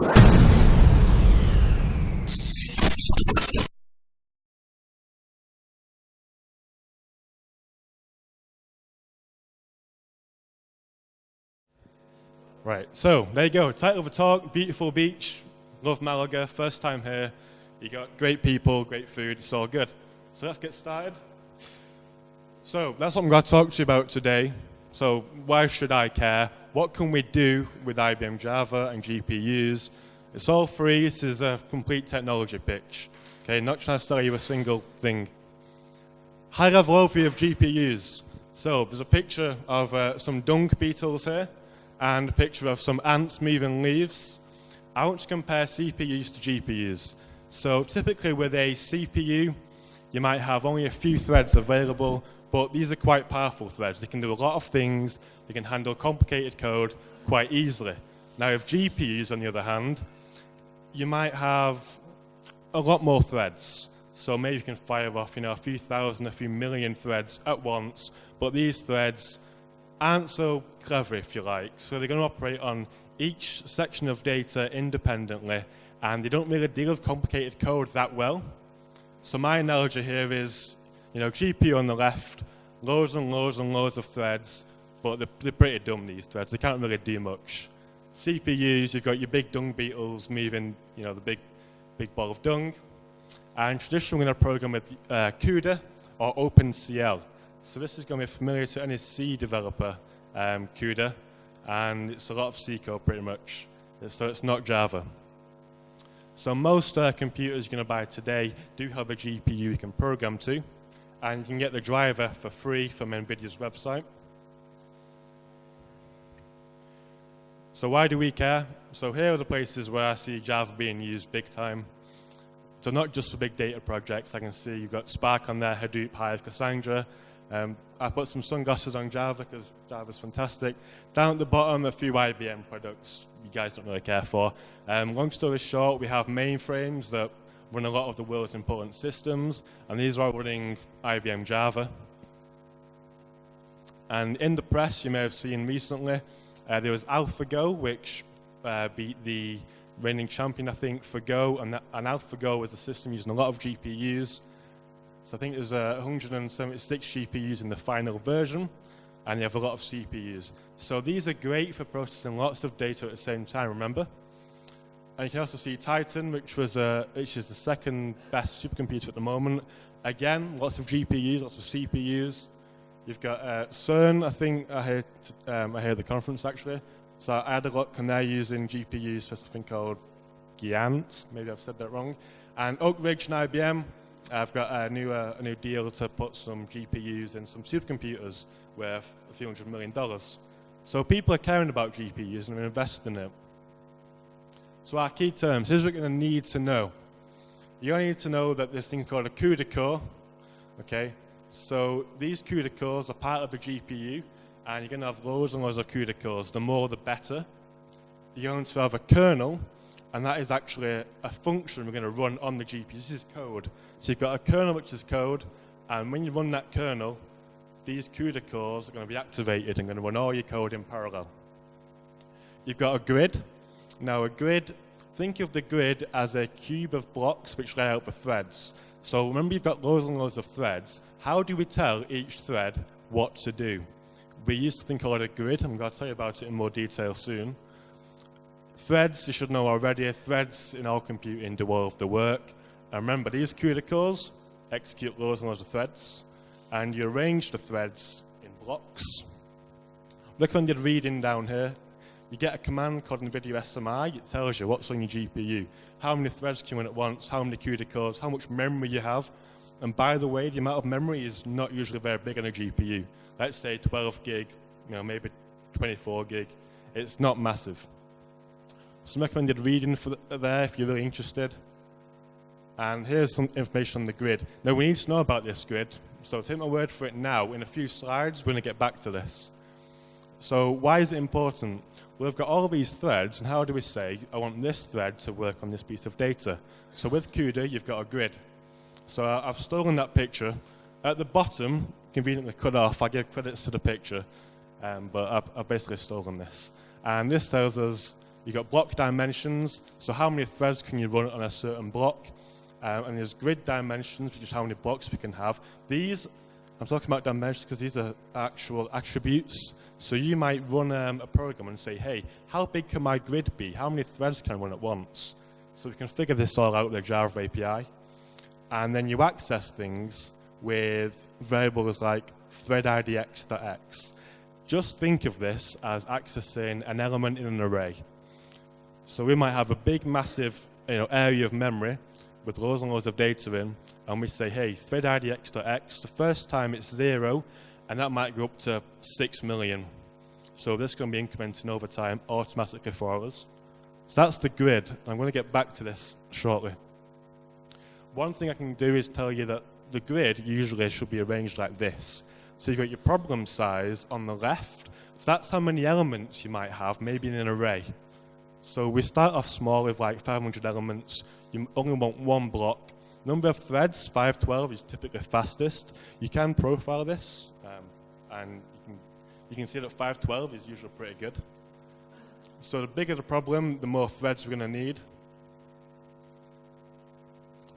Right, so there you go. Title of the talk, beautiful beach. Love Malaga, first time here. You got great people, great food, it's all good. So let's get started. So that's what I'm going to talk to you about today. So why should I care? What can we do with IBM Java and GPUs? It's all free. This is a complete technology pitch. Okay, not trying to sell you a single thing. High-level overview of GPUs. So there's a picture of some dung beetles here and a picture of some ants moving leaves. I want to compare CPUs to GPUs. So typically with a CPU, you might have only a few threads available, but these are quite powerful threads. They can do a lot of things. They can handle complicated code quite easily. Now with GPUs, on the other hand, you might have a lot more threads. So maybe you can fire off, a few thousand, a few million threads at once, but these threads aren't so clever, if you like. So they're going to operate on each section of data independently, and they don't really deal with complicated code that well. So my analogy here is, GPU on the left, loads and loads and loads of threads, but they're pretty dumb, these threads. They can't really do much. CPUs, you've got your big dung beetles moving, the big ball of dung. And traditionally, we're going to program with CUDA or OpenCL. So this is going to be familiar to any C developer, CUDA, and it's a lot of C code pretty much. So it's not Java. So most computers you're going to buy today do have a GPU you can program to, and you can get the driver for free from NVIDIA's website. So why do we care? So here are the places where I see Java being used big time. So not just for big data projects. I can see you've got Spark on there, Hadoop, Hive, Cassandra. I put some sunglasses on Java because Java's fantastic. Down at the bottom, a few IBM products you guys don't really care for. Long story short, we have mainframes that run a lot of the world's important systems, and these are all running IBM Java. And in the press, you may have seen recently, there was AlphaGo, which beat the reigning champion, I think, for Go, and AlphaGo was a system using a lot of GPUs. So I think there's 176 GPUs in the final version, and you have a lot of CPUs. So these are great for processing lots of data at the same time, remember? And you can also see Titan, which is the second best supercomputer at the moment. Again, lots of GPUs, lots of CPUs. You've got CERN, I think I heard the conference actually. So I had a look, and they're using GPUs for something called Giant. Maybe I've said that wrong. And Oak Ridge and IBM, I've got a new deal to put some GPUs in some supercomputers worth a few $100 million. So people are caring about GPUs and are investing in it. So our key terms, here's what you're going to need to know. You're going to need to know that this thing called a CUDA core, okay? So these CUDA cores are part of the GPU, and you're going to have loads and loads of CUDA cores. The more, the better. You're going to have a kernel, and that is actually a function we're going to run on the GPU. This is code. So you've got a kernel, which is code, and when you run that kernel, these CUDA cores are going to be activated and going to run all your code in parallel. You've got a grid. Now a grid, think of the grid as a cube of blocks which lay out the threads. So remember, you've got loads and loads of threads. How do we tell each thread what to do? We use something called a grid. I'm going to tell you about it in more detail soon. Threads, you should know already, threads in all computing do all of the work. And remember, these CUDA cores execute loads and loads of threads, and you arrange the threads in blocks. Look when you're reading down here. You get a command called NVIDIA SMI. It tells you what's on your GPU, how many threads can run at once, how many CUDA cores, how much memory you have. And by the way, the amount of memory is not usually very big on a GPU. Let's say 12 gig, maybe 24 gig. It's not massive. Some recommended reading there if you're really interested. And here's some information on the grid. Now we need to know about this grid, so take my word for it now. In a few slides, we're going to get back to this. So why is it important? Well, we've got all of these threads, and how do we say, I want this thread to work on this piece of data? So with CUDA, you've got a grid. So I've stolen that picture. At the bottom, conveniently cut off, I give credits to the picture, but I've basically stolen this. And this tells us You've got block dimensions, so how many threads can you run on a certain block? And there's grid dimensions, which is how many blocks we can have. These, I'm talking about dimensions because these are actual attributes. So you might run a program and say, hey, how big can my grid be? How many threads can I run at once? So we can figure this all out with the Java API. And then you access things with variables like threadIDX.x. Just think of this as accessing an element in an array. So we might have a big, massive area of memory with loads and loads of data in, and we say, hey, threadIDX.x, the first time it's 0, and that might go up to 6 million. So this is going to be incrementing over time automatically for us. So that's the grid. I'm going to get back to this shortly. One thing I can do is tell you that the grid usually should be arranged like this. So you've got your problem size on the left. So that's how many elements you might have, maybe in an array. So we start off small with like 500 elements. You only want one block. Number of threads, 512 is typically fastest. You can profile this, and you can see that 512 is usually pretty good. So the bigger the problem, the more threads we're going to need.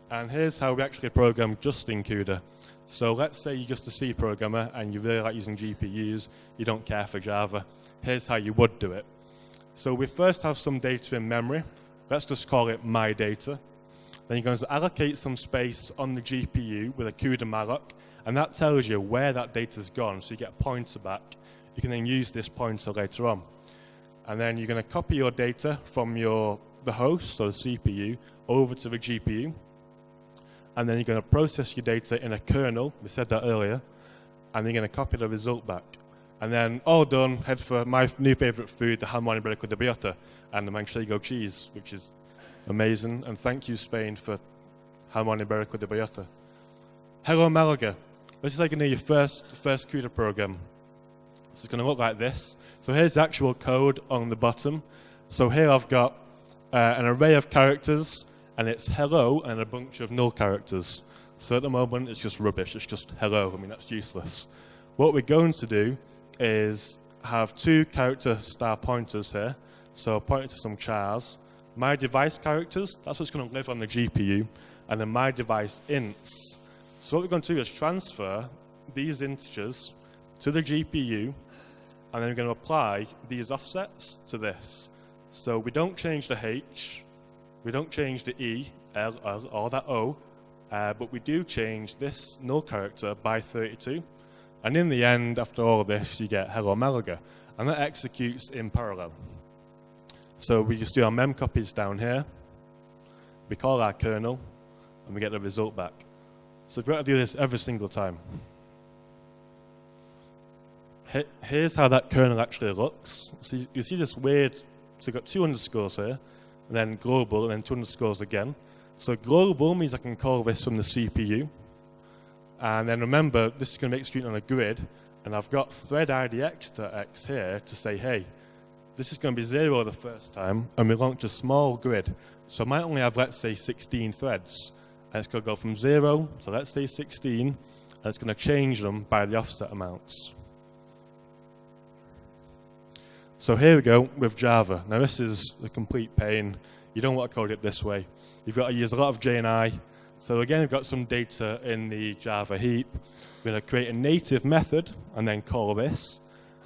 And here's how we actually program just in CUDA. So let's say you're just a C programmer and you really like using GPUs, you don't care for Java. Here's how you would do it. So we first have some data in memory. Let's just call it my data. Then you're going to allocate some space on the GPU with a CUDA malloc, and that tells you where that data's gone, so you get a pointer back. You can then use this pointer later on. And then you're going to copy your data from the host, or the CPU, over to the GPU. And then you're going to process your data in a kernel, we said that earlier, and you're going to copy the result back. And then, all done, head for my new favorite food, the jamón ibérico de bellota, and the manchego cheese, which is amazing. And thank you, Spain, for jamón ibérico de bellota. Hello, Malaga. This is like your first CUDA program. So it's going to look like this. So here's the actual code on the bottom. So here I've got an array of characters, and it's hello and a bunch of null characters. So at the moment, it's just rubbish. It's just hello. I mean, that's useless. What we're going to do is have 2 character star pointers here. So pointing to some chars. My device characters, that's what's going to live on the GPU. And then my device ints. So what we're going to do is transfer these integers to the GPU, and then we're going to apply these offsets to this. So we don't change the H, we don't change the E, L, L, or that O, but we do change this null character by 32. And in the end, after all of this, you get hello Malaga, and that executes in parallel. So we just do our mem copies down here, we call our kernel, and we get the result back. So we've got to do this every single time. Here's how that kernel actually looks. So you see this weird, so you've got 2 underscores here, and then global, and then 2 underscores again. So global means I can call this from the CPU. And then remember, this is going to be executed on a grid, and I've got threadIDX.x here to say, hey, this is going to be 0 the first time, and we launch a small grid. So I might only have, let's say, 16 threads. And it's going to go from 0 to, let's say, 16, and it's going to change them by the offset amounts. So here we go with Java. Now this is a complete pain. You don't want to code it this way. You've got to use a lot of JNI. So again, we've got some data in the Java heap. We're going to create a native method and then call this.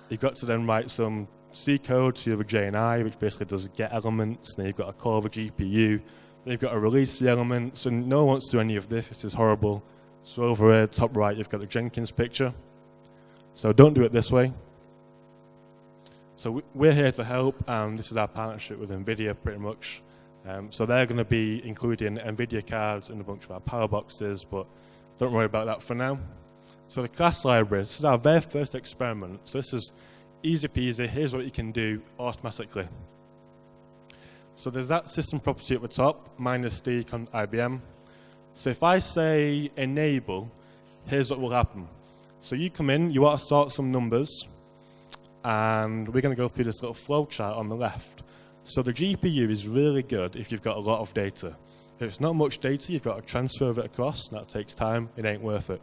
You've got to then write some C code to the JNI, which basically does get elements. Then you've got to call the GPU. Then you've got to release the elements. And no one wants to do any of this. This is horrible. So over here, top right, you've got the Jenkins picture. So don't do it this way. So we're here to help, and this is our partnership with NVIDIA pretty much. So they're going to be including NVIDIA cards in a bunch of our power boxes, but don't worry about that for now. So the class library, this is our very first experiment. So this is easy peasy. Here's what you can do automatically. So there's that system property at the top, -d IBM. So if I say enable, here's what will happen. So you come in, you want to sort some numbers, and we're going to go through this little flow chart on the left. So the GPU is really good if you've got a lot of data. If it's not much data, you've got to transfer it across, and that takes time, it ain't worth it.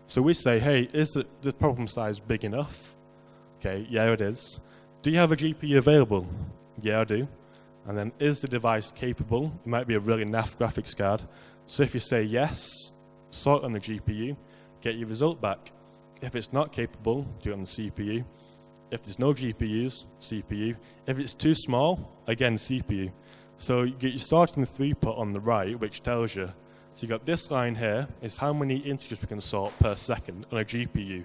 So we say, hey, is the problem size big enough? Okay, yeah, it is. Do you have a GPU available? Yeah, I do. And then, is the device capable? It might be a really naff graphics card. So if you say yes, sort on the GPU, get your result back. If it's not capable, do it on the CPU. If there's no GPUs, CPU. If it's too small, again, CPU. So you get your sorting throughput on the right, which tells you. So you got this line here, is how many integers we can sort per second on a GPU.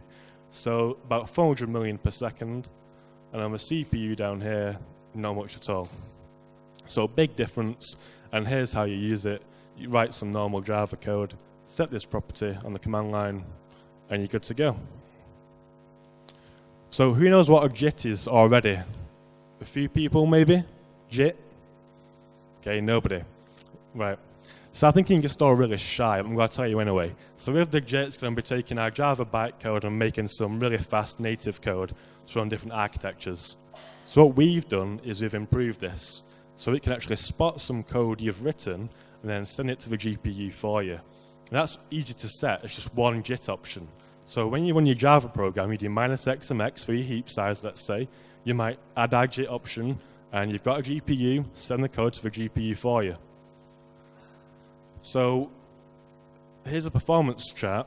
So about 400 million per second. And on the CPU down here, not much at all. So big difference, and here's how you use it. You write some normal Java code, set this property on the command line, and you're good to go. So who knows what a JIT is already? A few people maybe? JIT? Okay, nobody. Right. So I think you can get still really shy, but I'm going to tell you anyway. So with the JIT, it's going to be taking our Java bytecode and making some really fast native code to run different architectures. So what we've done is we've improved this. So it can actually spot some code you've written and then send it to the GPU for you. And that's easy to set. It's just one JIT option. So when you run your Java program, you do -xmx for your heap size, let's say. You might add our JIT option, and you've got a GPU, send the code to the GPU for you. So here's a performance chart.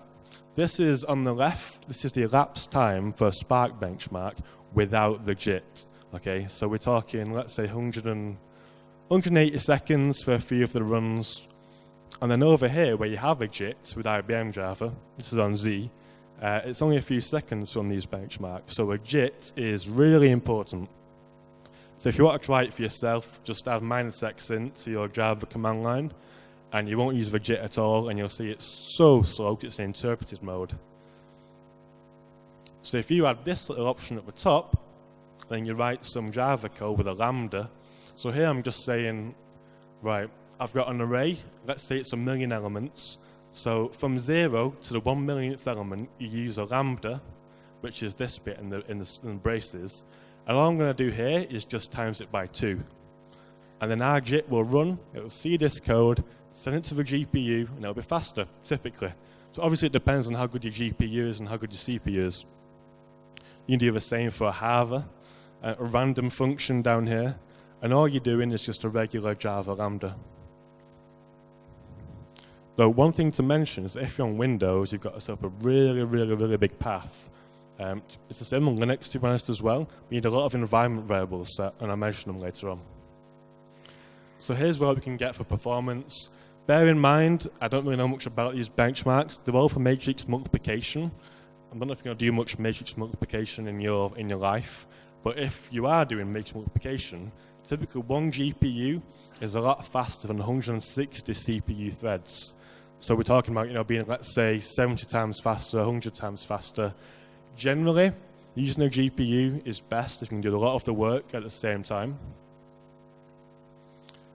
This is on the left, this is the elapsed time for a Spark benchmark without the JIT. Okay, so we're talking, let's say, 180 seconds for a few of the runs. And then over here, where you have a JIT with IBM Java, this is on Z, it's only a few seconds from these benchmarks. So a JIT is really important. So if you want to try it for yourself, just add -x into your Java command line, and you won't use the JIT at all, and you'll see it's so slow because it's in interpreted mode. So if you add this little option at the top, then you write some Java code with a lambda. So here I'm just saying, right, I've got an array, let's say it's 1 million elements. So from 0 to the 1 millionth element, you use a lambda, which is this bit in the braces. And all I'm going to do here is just times it by 2. And then our JIT will run, it will see this code, send it to the GPU, and it'll be faster, typically. So obviously it depends on how good your GPU is and how good your CPU is. You can do the same for a Java, a random function down here, and all you're doing is just a regular Java lambda. Though one thing to mention is that if you're on Windows, you've got to set up a really big path. It's the same on Linux, to be honest, as well. We need a lot of environment variables set, and I'll mention them later on. So here's what we can get for performance. Bear in mind, I don't really know much about these benchmarks. They're all for matrix multiplication. I don't know if you're going to do much matrix multiplication in your life, but if you are doing matrix multiplication, typically one GPU is a lot faster than 160 CPU threads. So we're talking about, being, let's say, 70 times faster, 100 times faster. Generally, using a GPU is best if you can do a lot of the work at the same time.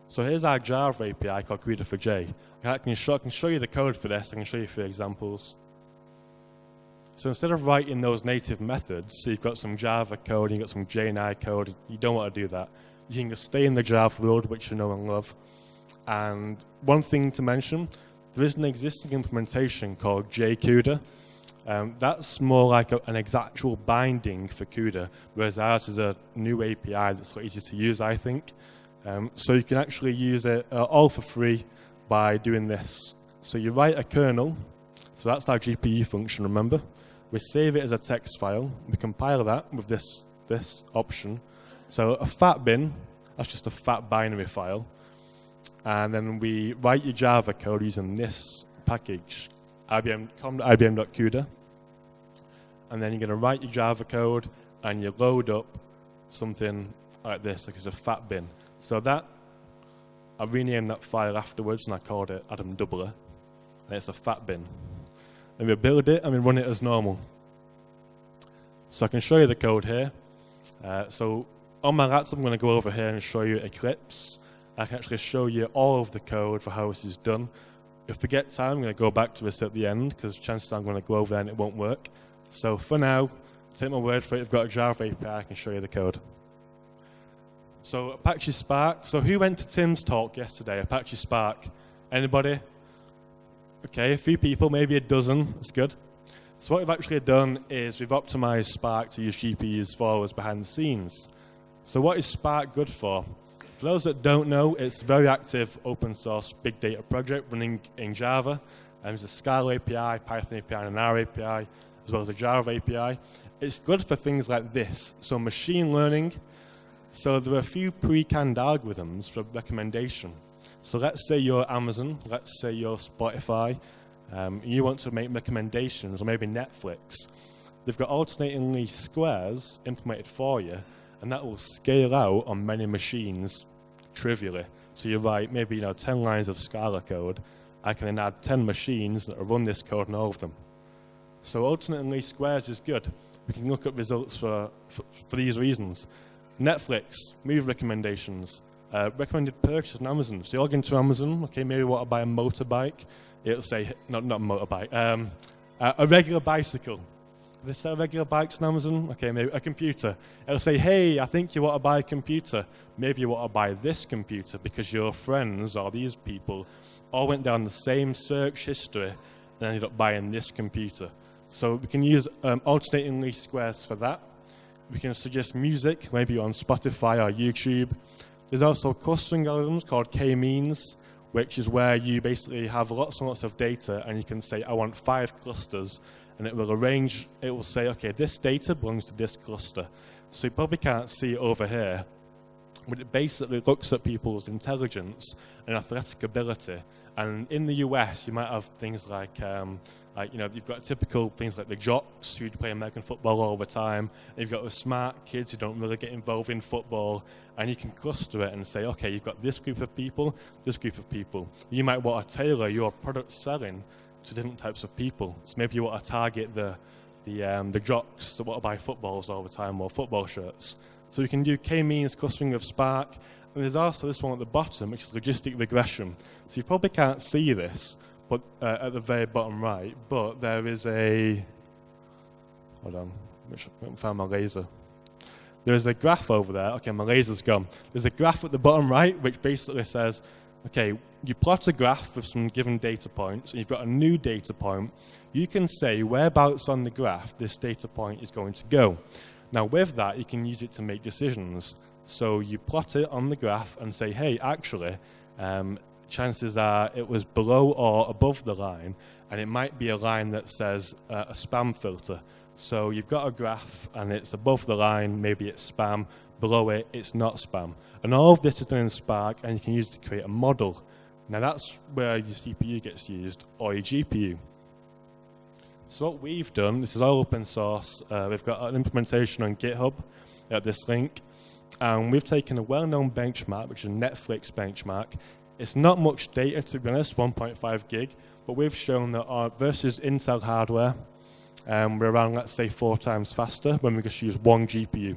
So here's our Java API called CUDA4J. I can show you the code for this. I can show you a few examples. So instead of writing those native methods, so you've got some Java code, you've got some JNI code, you don't want to do that. You can just stay in the Java world, which you know and love. And one thing to mention, there is an existing implementation called JCUDA. That's more like an actual binding for CUDA, whereas ours is a new API that's quite easy to use, I think. So you can actually use it all for free by doing this. So you write a kernel, so that's our GPU function, remember? We save it as a text file, we compile that with this option. So a fat bin, that's just a fat binary file. And then we write your Java code using this package, com.ibm.cuda. And then you're going to write your Java code and you load up something like this, like it's a fat bin. So that, I renamed that file afterwards and I called it Adam Doubler. And it's a fat bin. And we build it and we run it as normal. So I can show you the code here. So on my laptop, I'm going to go over here and show you Eclipse. I can actually show you all of the code for how this is done. If we get time, I'm going to go back to this at the end, because chances are I'm going to go over there and it won't work. So for now, take my word for it, if you've got a Java API, I can show you the code. So Apache Spark. So who went to Tim's talk yesterday, Apache Spark? Anybody? Okay, a few people, maybe a dozen. That's good. So what we've actually done is we've optimized Spark to use GPUs for us behind the scenes. So what is Spark good for? For those that don't know, it's a very active open source big data project running in Java. There's a Scala API, Python API, and an R API, as well as a Java API. It's good for things like this. So machine learning. So there are a few pre-canned algorithms for recommendation. So let's say you're Amazon, let's say you're Spotify, you want to make recommendations, or maybe Netflix. They've got alternating least squares implemented for you, and that will scale out on many machines trivially. So you write maybe 10 lines of Scala code. I can then add 10 machines that will run this code on all of them. So alternating least squares is good. We can look at results for these reasons. Netflix, movie recommendations, recommended purchase on Amazon. So you log into Amazon, okay, maybe you want to buy a motorbike. It'll say, not a motorbike, a regular bicycle. They sell regular bikes on Amazon? Okay, maybe a computer. It'll say, hey, I think you want to buy a computer. Maybe you want to buy this computer because your friends or these people all went down the same search history and ended up buying this computer. So we can use alternating least squares for that. We can suggest music, maybe on Spotify or YouTube. There's also clustering algorithms called k-means, which is where you basically have lots and lots of data and you can say, I want 5 clusters, and it will say, okay, this data belongs to this cluster. So you probably can't see it over here, but it basically looks at people's intelligence and athletic ability. And in the US, you might have things like you've got typical things like the jocks who play American football all the time. And you've got the smart kids who don't really get involved in football. And you can cluster it and say, okay, you've got this group of people, this group of people. You might want to tailor your product selling to different types of people. So maybe you want to target the jocks that want to buy footballs all the time or football shirts. So you can do k-means clustering of Spark. And there's also this one at the bottom, which is Logistic Regression. So you probably can't see this, but at the very bottom right, but there is a, hold on, I haven't found my laser. There's a graph over there. Okay, my laser's gone. There's a graph at the bottom right, which basically says, okay, you plot a graph with some given data points, and you've got a new data point. You can say whereabouts on the graph this data point is going to go. Now with that, you can use it to make decisions. So you plot it on the graph and say, hey, actually, chances are it was below or above the line, and it might be a line that says a spam filter. So you've got a graph and it's above the line, maybe it's spam, below it, it's not spam. And all of this is done in Spark, and you can use it to create a model. Now that's where your CPU gets used, or your GPU. So what we've done, this is all open source, we've got an implementation on GitHub at this link, and we've taken a well-known benchmark, which is a Netflix benchmark. It's not much data, to be honest, 1.5 gig, but we've shown that versus Intel hardware, we're around, let's say, 4 times faster when we just use 1 GPU.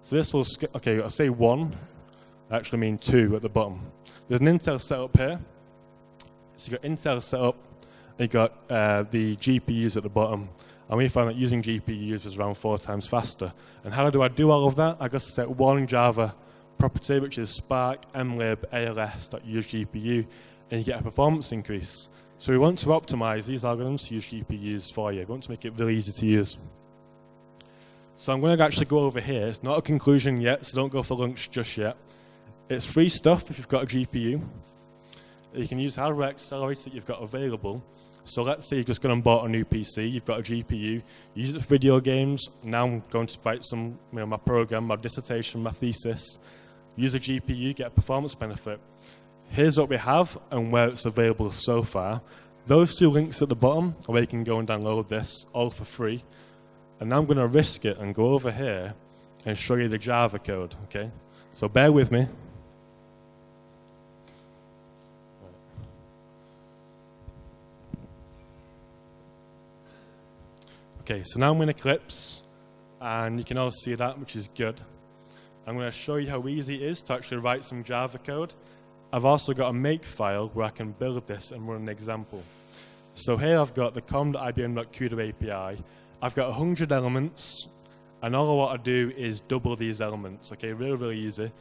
So this will, okay, I'll say 1, I actually mean 2 at the bottom. There's an Intel setup here. So you've got Intel setup, and you've got the GPUs at the bottom. And we found that using GPUs was around 4 times faster. And how do I do all of that? I just set one Java property, which is Spark mlib als.use GPU, and you get a performance increase. So we want to optimize these algorithms to use GPUs for you. We want to make it really easy to use. So I'm going to actually go over here. It's not a conclusion yet, so don't go for lunch just yet. It's free stuff if you've got a GPU. You can use hardware accelerators that you've got available. So let's say you've just gone and bought a new PC, you've got a GPU, you use it for video games. Now I'm going to write some, my program, my dissertation, my thesis. Use a GPU, get a performance benefit. Here's what we have and where it's available so far. Those 2 links at the bottom are where you can go and download this, all for free. And now I'm going to risk it and go over here and show you the Java code, okay? So bear with me. Okay, so now I'm in Eclipse, and you can all see that, which is good. I'm going to show you how easy it is to actually write some Java code. I've also got a make file where I can build this and run an example. So here I've got the com.ibm.cuda API. I've got 100 elements, and all I want to do is double these elements, okay, really, really easy.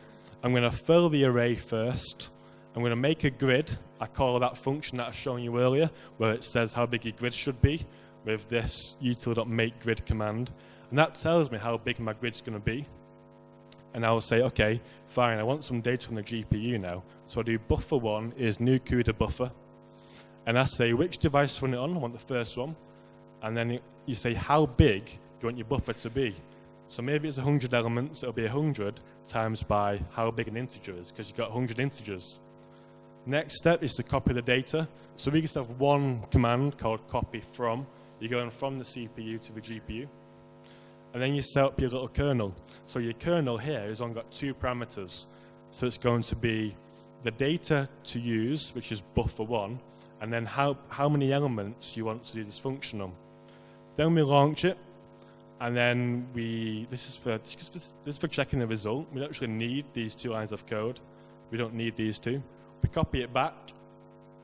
I'm going to fill the array first. I'm going to make a grid. I call that function that I was showing you earlier, where it says how big your grid should be, with this util.makeGrid command, and that tells me how big my grid's going to be. and I will say, okay, fine, I want some data from the GPU now. So I do buffer 1 is new CUDA buffer, and I say which device to run it on. I want the first one, and then you say how big do you want your buffer to be. So maybe it's 100 elements, it'll be 100 times by how big an integer is, because you've got 100 integers. Next step is to copy the data. So we just have one command called copy from. You're going from the CPU to the GPU. And then you set up your little kernel. So your kernel here has only got 2 parameters. So it's going to be the data to use, which is buffer 1, and then how many elements you want to do this function on. Then we launch it, and then this is for checking the result. We don't actually need these 2 lines of code. We don't need these 2. We copy it back,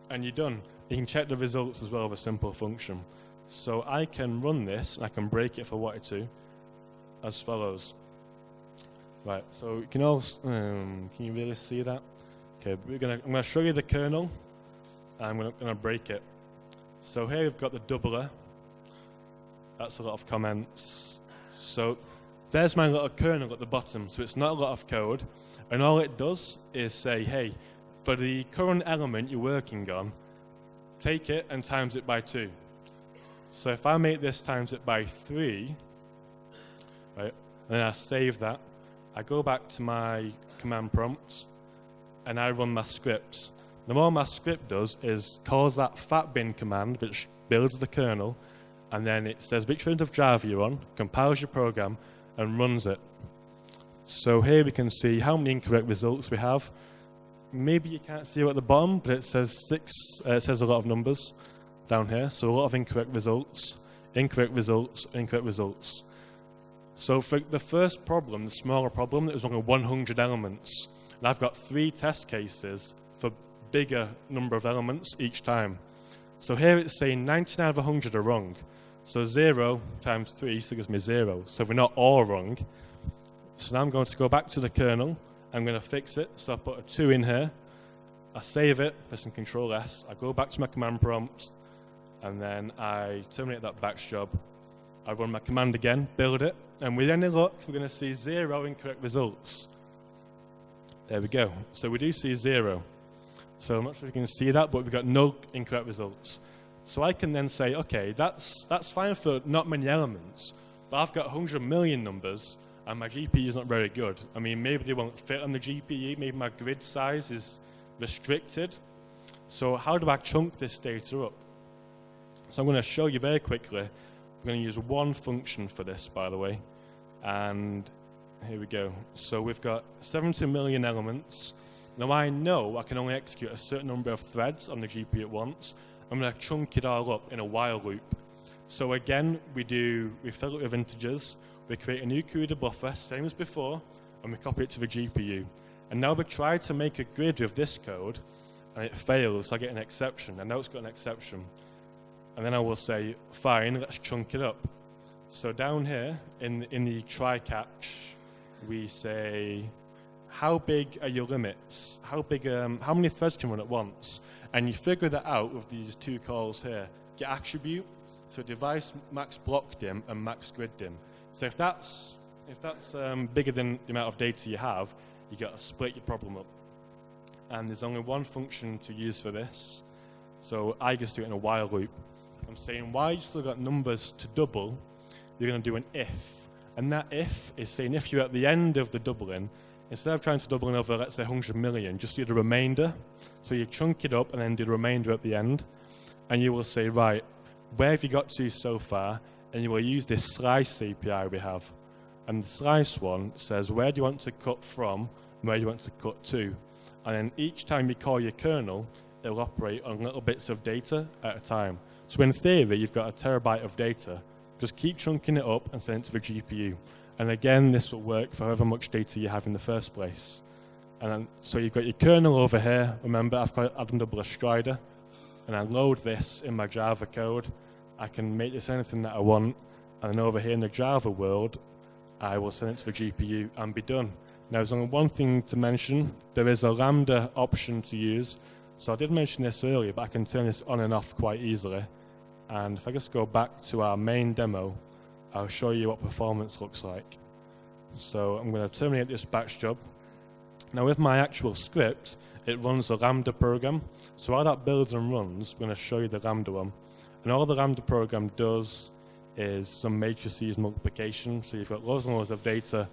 and you're done. You can check the results as well with a simple function. So I can run this, and I can break it if I wanted to, as follows. Right, so you can also, can you really see that? Okay, I'm gonna show you the kernel, and I'm gonna break it. So here we've got the doubler. That's a lot of comments. So there's my little kernel at the bottom, so it's not a lot of code, and all it does is say, hey, for the current element you're working on, take it and times it by 2. So if I make this times it by 3, right, and then I save that, I go back to my command prompt, and I run my script. The more my script does is calls that fatbin command, which builds the kernel, and then it says which version of Java you're on, compiles your program, and runs it. So here we can see how many incorrect results we have. Maybe you can't see it at the bottom, but it says 6. It says a lot of numbers down here, so a lot of incorrect results, incorrect results, incorrect results. So for the first problem, the smaller problem, there was only 100 elements, and I've got 3 test cases for bigger number of elements each time. So here it's saying 99 out of 100 are wrong. So 0 times 3 still gives me 0. So we're not all wrong. So now I'm going to go back to the kernel. I'm going to fix it. So I put a 2 in here. I save it, pressing Control S. I go back to my command prompt, and then I terminate that batch job. I run my command again, build it, and with any luck, we're going to see 0 incorrect results. There we go. So we do see 0. So I'm not sure if you can see that, but we've got no incorrect results. So I can then say, okay, that's fine for not many elements, but I've got 100 million numbers, and my GPU is not very good. I mean, maybe they won't fit on the GPU, maybe my grid size is restricted. So how do I chunk this data up? So I'm going to show you very quickly. We're going to use one function for this, by the way, and here we go. So we've got 70 million elements. Now I know I can only execute a certain number of threads on the GPU at once. I'm going to chunk it all up in a while loop. So again, we fill it with integers, we create a new CUDA buffer, same as before, and we copy it to the GPU. And now we try to make a grid with this code, and it fails, so I get an exception. I know it's got an exception. And then I will say, fine, let's chunk it up. So down here, in the try-catch, we say, how big are your limits? How many threads can run at once? And you figure that out with these 2 calls here. Get attribute, so device max block dim and max grid dim. So if that's bigger than the amount of data you have, you got to split your problem up. And there's only one function to use for this. So I just do it in a while loop. I'm saying while you've still got numbers to double, you're going to do an if. And that if is saying if you're at the end of the doubling, instead of trying to double over, let's say 100 million, just do the remainder. So you chunk it up and then do the remainder at the end. And you will say, right, where have you got to so far? And you will use this slice API we have. And the slice one says, where do you want to cut from, and where do you want to cut to? And then each time you call your kernel, it'll operate on little bits of data at a time. So in theory, you've got a terabyte of data. Just keep chunking it up and send it to the GPU. And again, this will work for however much data you have in the first place. And then, so you've got your kernel over here. Remember, I've got add and double a strider. And I load this in my Java code. I can make this anything that I want. And then over here in the Java world, I will send it to the GPU and be done. Now, there's only one thing to mention. There is a Lambda option to use. So I did mention this earlier, but I can turn this on and off quite easily. And if I just go back to our main demo, I'll show you what performance looks like. So I'm going to terminate this batch job. Now with my actual script, it runs a Lambda program. So while that builds and runs, I'm going to show you the Lambda one. And all the Lambda program does is some matrices multiplication. So you've got loads and loads of data,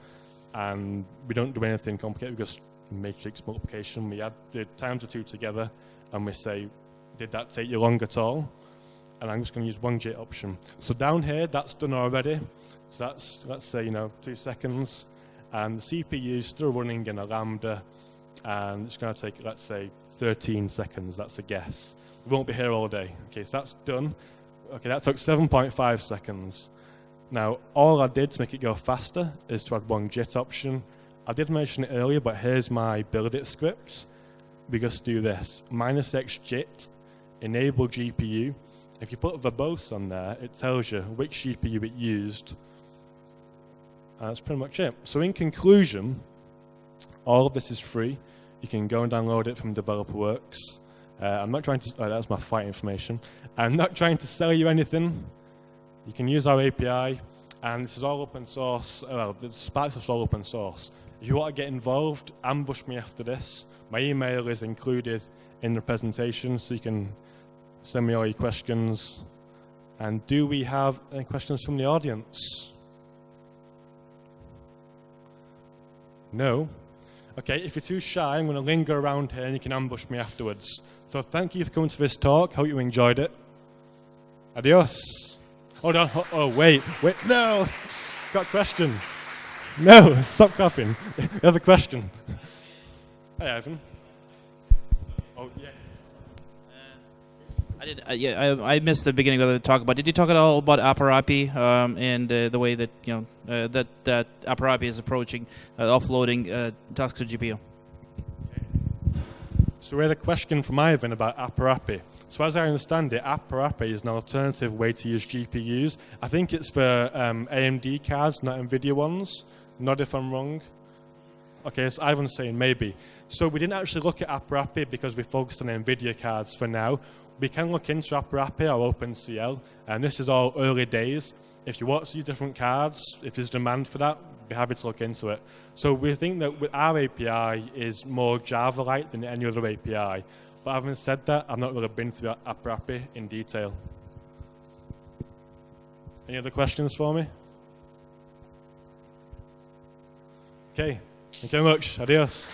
and we don't do anything complicated. We just matrix multiplication. We add the times the two together, and we say, did that take you long at all? And I'm just going to use one JIT option. So down here, that's done already. So that's, let's say, 2 seconds. And the CPU is still running in a Lambda, and it's going to take, let's say, 13 seconds. That's a guess. We won't be here all day. Okay, so that's done. Okay, that took 7.5 seconds. Now, all I did to make it go faster is to add one JIT option. I did mention it earlier, but here's my build it script. We just do this, -x JIT, enable GPU. If you put verbose on there, it tells you which GPU it used. And that's pretty much it. So in conclusion, all of this is free. You can go and download it from DeveloperWorks. I'm not trying to, that's my flight information. I'm not trying to sell you anything. You can use our API, and this is all open source. Well, the Spark is all open source. If you want to get involved, ambush me after this. My email is included in the presentation, so you can send me all your questions. And do we have any questions from the audience? No? Okay, if you're too shy, I'm going to linger around here and you can ambush me afterwards. So thank you for coming to this talk. Hope you enjoyed it. Adios. Hold on. Oh, wait. No. Got a question. No, stop clapping. You have a question. Hey, Ivan. Oh, yeah. I missed the beginning of the talk, but did you talk at all about Apache and the way that that Apache is approaching offloading tasks to GPU? So we had a question from Ivan about Apache. So as I understand it, Apache is an alternative way to use GPUs. I think it's for AMD cards, not NVIDIA ones. Not if I'm wrong. Okay, so Ivan's saying maybe. So we didn't actually look at Apache because we focused on NVIDIA cards for now. We can look into Apache or OpenCL, and this is all early days. If you want to use different cards, if there's demand for that, we'd be happy to look into it. So we think that with our API is more Java-like than any other API. But having said that, I've not really been through Apache in detail. Any other questions for me? Okay, thank you very much. Adios.